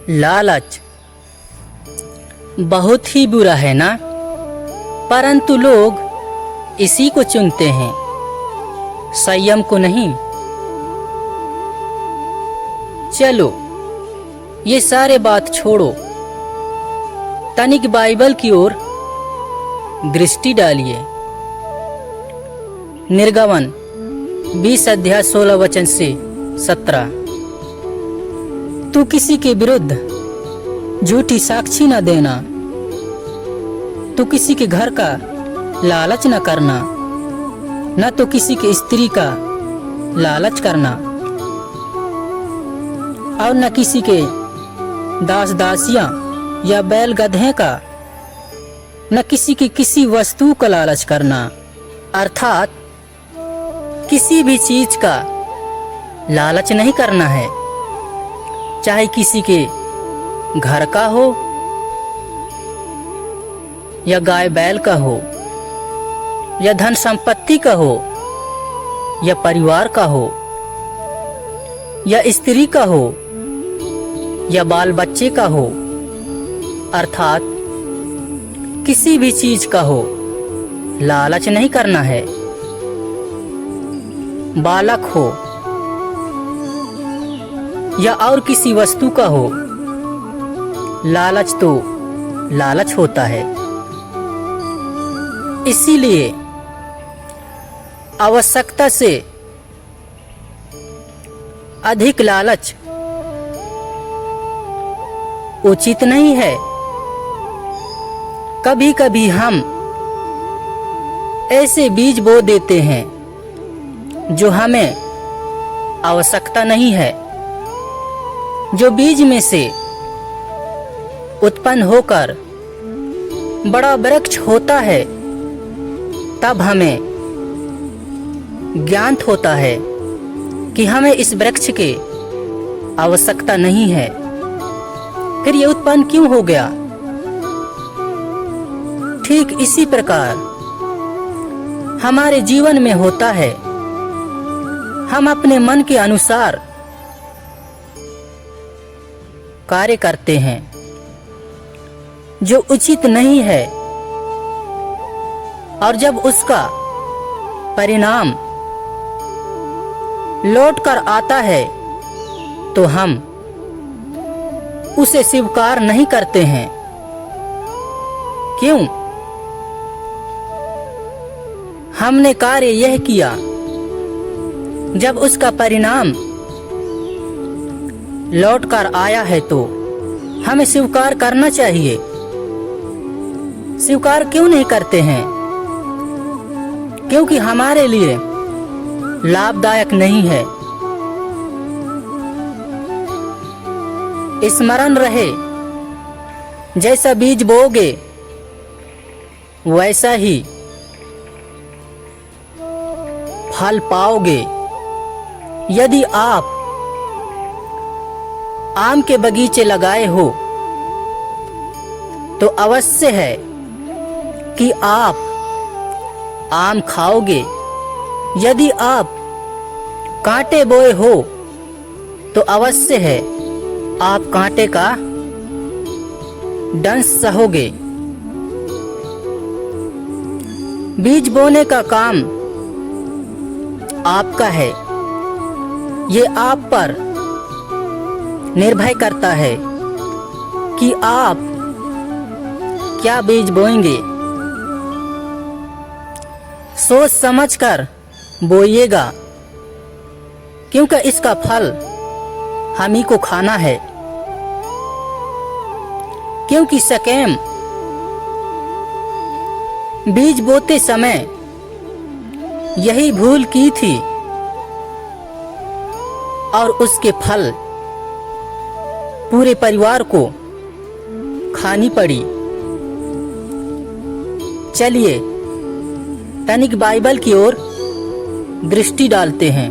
लालच बहुत ही बुरा है ना, परंतु लोग इसी को चुनते हैं, संयम को नहीं। चलो ये सारे बात छोड़ो, तनिक बाइबल की ओर दृष्टि डालिए। निर्गमन 20 अध्याय 16 वचन से 17। तू किसी के विरुद्ध झूठी साक्षी न देना, तू किसी के घर का लालच न करना, न तो किसी के स्त्री का लालच करना, और न किसी के दास दासियां या बैल गधे का, न किसी की किसी वस्तु का लालच करना। अर्थात किसी भी चीज का लालच नहीं करना है, चाहे किसी के घर का हो या गाय बैल का हो या धन संपत्ति का हो या परिवार का हो या स्त्री का हो या बाल बच्चे का हो। अर्थात किसी भी चीज का हो लालच नहीं करना है। बालक हो या और किसी वस्तु का हो, लालच तो लालच होता है। इसीलिए आवश्यकता से अधिक लालच उचित नहीं है। कभी कभी हम ऐसे बीज बो देते हैं जो हमें आवश्यकता नहीं है। जो बीज में से उत्पन्न होकर बड़ा वृक्ष होता है, तब हमें ज्ञात होता है कि हमें इस वृक्ष की आवश्यकता नहीं है। फिर ये उत्पन्न क्यों हो गया? ठीक इसी प्रकार हमारे जीवन में होता है। हम अपने मन के अनुसार कार्य करते हैं जो उचित नहीं है, और जब उसका परिणाम लौट कर आता है तो हम उसे स्वीकार नहीं करते हैं। क्यों? हमने कार्य यह किया, जब उसका परिणाम लौट कर आया है तो हमें स्वीकार करना चाहिए। स्वीकार क्यों नहीं करते हैं? क्योंकि हमारे लिए लाभदायक नहीं है। स्मरण रहे, जैसा बीज बोओगे वैसा ही फल पाओगे। यदि आप आम के बगीचे लगाए हो तो अवश्य है कि आप आम खाओगे। यदि आप कांटे बोए हो तो अवश्य है आप कांटे का डंस सहोगे। बीज बोने का काम आपका है। ये आप पर निर्भर करता है कि आप क्या बीज बोएंगे। सोच समझकर बोइएगा, क्योंकि इसका फल हम ही को खाना है। क्योंकि शकेम बीज बोते समय यही भूल की थी और उसके फल पूरे परिवार को खानी पड़ी। चलिए तनिक बाइबल की ओर दृष्टि डालते हैं।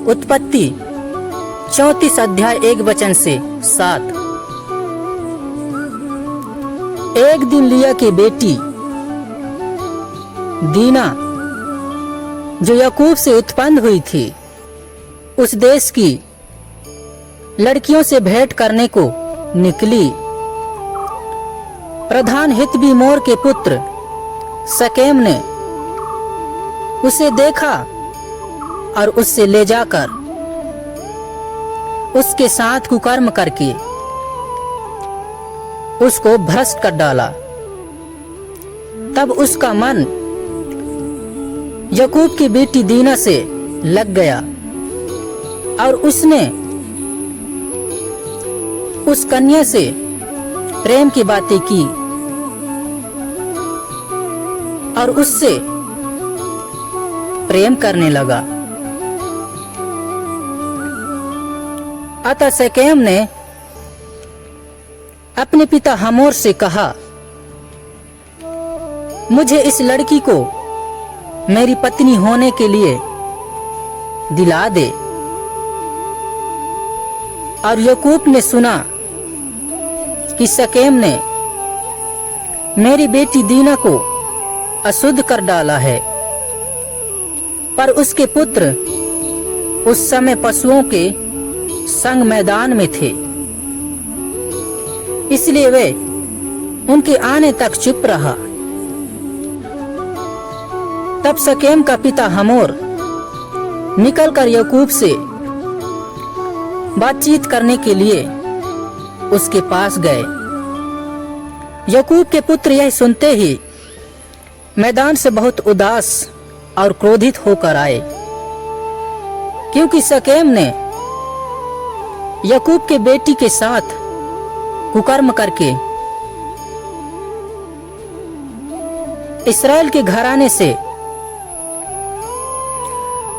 उत्पत्ति 34 अध्याय 1 वचन से 7। एक दिन लिया की बेटी दीना, जो याकूब से उत्पन्न हुई थी, उस देश की लड़कियों से भेंट करने को निकली। प्रधान हितबी मोर के पुत्र शकेम ने उसे देखा और उससे ले जाकर उसके साथ कुकर्म करके उसको भ्रष्ट कर डाला। तब उसका मन याकूब की बेटी दीना से लग गया और उसने उस कन्या से प्रेम की बातें की और उससे प्रेम करने लगा। अतः शकेम ने अपने पिता हमोर से कहा, मुझे इस लड़की को मेरी पत्नी होने के लिए दिला दे। और याकूब ने सुना कि शकेम ने मेरी बेटी दीना को अशुद्ध कर डाला है, पर उसके पुत्र उस समय पशुओं के संग मैदान में थे, इसलिए वे उनके आने तक चुप रहा। तब शकेम का पिता हमोर निकलकर याकूब से बातचीत करने के लिए उसके पास गए। याकूब के पुत्र यह सुनते ही मैदान से बहुत उदास और क्रोधित होकर आए, क्योंकि शकेम ने याकूब के बेटी के साथ कुकर्म करके इस्राएल के घराने से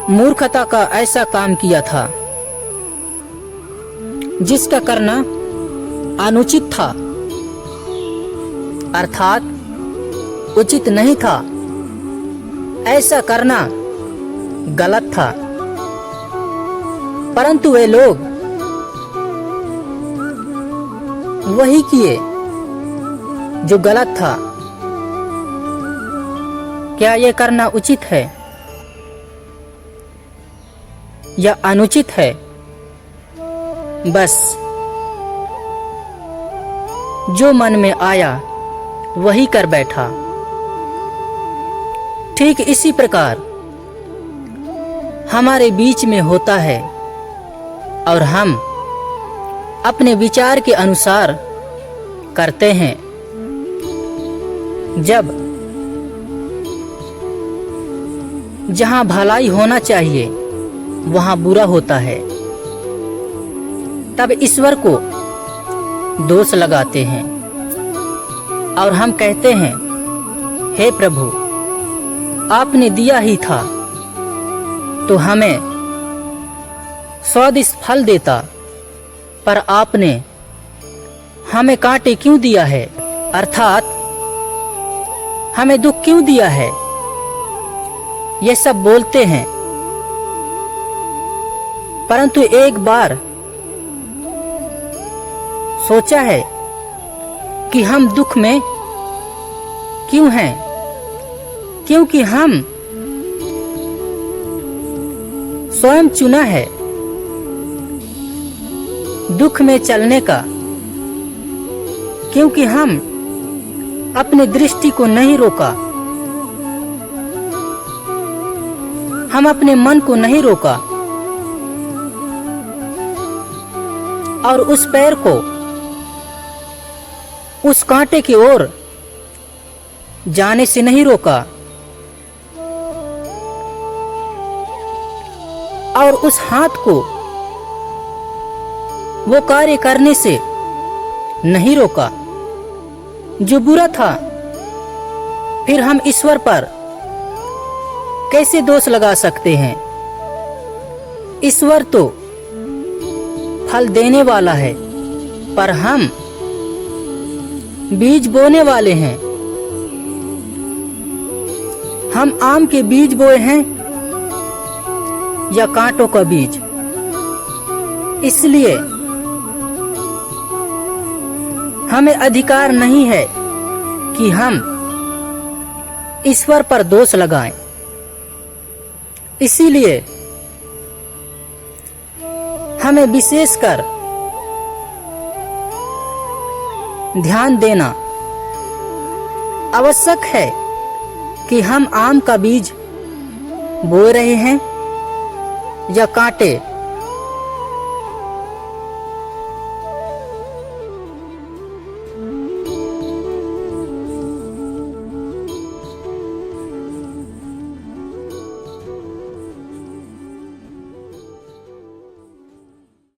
मूर्खता का ऐसा काम किया था जिसका करना अनुचित था, अर्थात उचित नहीं था। ऐसा करना गलत था, परंतु वे लोग वही किए जो गलत था। क्या यह करना उचित है या अनुचित है? बस जो मन में आया वही कर बैठा। ठीक इसी प्रकार हमारे बीच में होता है और हम अपने विचार के अनुसार करते हैं। जब जहां भलाई होना चाहिए वहां बुरा होता है, तब ईश्वर को दोष लगाते हैं और हम कहते हैं, हे प्रभु, आपने दिया ही था तो हमें स्वादिष्ट फल देता, पर आपने हमें कांटे क्यों दिया है, अर्थात हमें दुख क्यों दिया है? ये सब बोलते हैं, परंतु एक बार सोचा है कि हम दुख में क्यों हैं? क्योंकि हम स्वयं चुना है दुख में चलने का, क्योंकि हम अपनी दृष्टि को नहीं रोका, हम अपने मन को नहीं रोका और उस पैर को उस कांटे की ओर जाने से नहीं रोका और उस हाथ को वो कार्य करने से नहीं रोका जो बुरा था। फिर हम ईश्वर पर कैसे दोष लगा सकते हैं? ईश्वर तो फल देने वाला है, पर हम बीज बोने वाले हैं। हम आम के बीज बोए हैं या कांटों का बीज। इसलिए हमें अधिकार नहीं है कि हम ईश्वर पर दोष लगाएं। इसीलिए हमें विशेषकर ध्यान देना आवश्यक है कि हम आम का बीज बो रहे हैं या कांटे